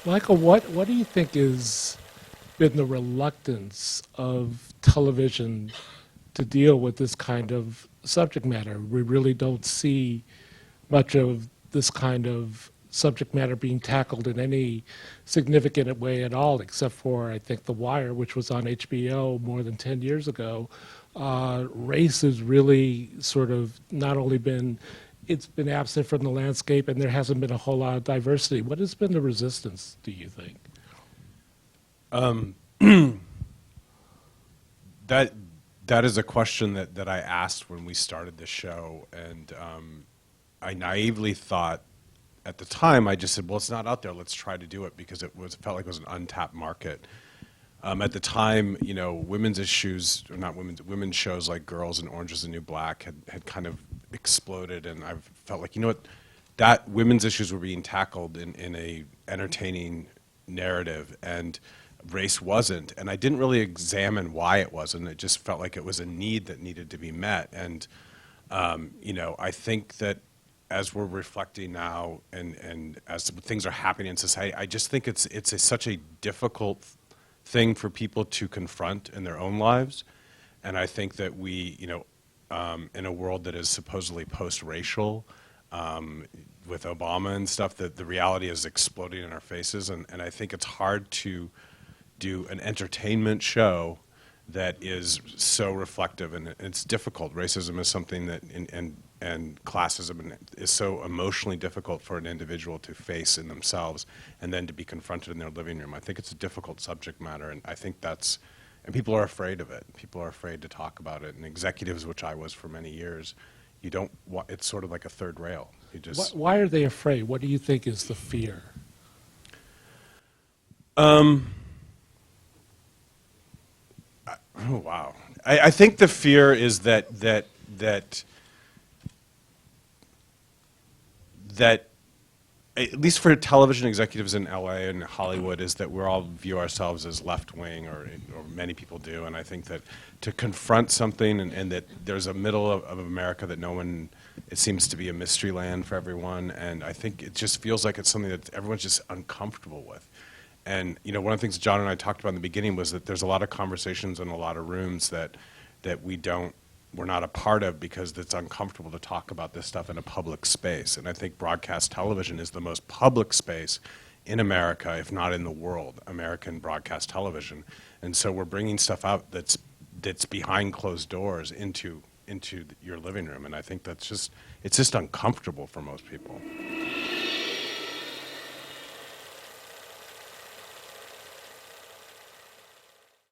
Michael, what do you think has been the reluctance of television to deal with this kind of subject matter? We really don't see much of this kind of subject matter being tackled in any significant way at all, except for, I think, The Wire, which was on HBO more than 10 years ago. Race has really sort of not only been, it's been absent from the landscape, and there hasn't been a whole lot of diversity. What has been the resistance, do you think? That that is a question that I asked when we started the show, and I naively thought at the time, I just said, well, it's not out there. Let's try to do it because it felt like it was an untapped market. At the time, you know, women's issues, or not women's shows like Girls and Orange is the New Black had kind of exploded, and I felt like, you know what, that women's issues were being tackled in a entertaining narrative, and race wasn't. And I didn't really examine why it wasn't. It just felt like it was a need that needed to be met. And, you know, I think that as we're reflecting now and as things are happening in society, I just think it's such a difficult thing for people to confront in their own lives. And I think that we, you know, in a world that is supposedly post-racial, with Obama and stuff, that the reality is exploding in our faces. And I think it's hard to do an entertainment show that is so reflective, and it's difficult. Racism is something that, and classism is so emotionally difficult for an individual to face in themselves and then to be confronted in their living room. I think it's a difficult subject matter, and I think that's, and people are afraid of it. People are afraid to talk about it, and executives, which I was for many years, you don't want, it's sort of like a third rail. You just... Why are they afraid? What do you think is the fear? Oh, wow. I think the fear is that at least for television executives in LA and Hollywood, is that we all view ourselves as left-wing, or many people do. And I think that to confront something, and that there's a middle of America that no one, it seems to be a mystery land for everyone. And I think it just feels like it's something that everyone's just uncomfortable with. And, you know, one of the things John and I talked about in the beginning was that there's a lot of conversations in a lot of rooms that we're not a part of because it's uncomfortable to talk about this stuff in a public space. And I think broadcast television is the most public space in America, if not in the world, American broadcast television. And so we're bringing stuff out that's behind closed doors into your living room. And I think it's just uncomfortable for most people.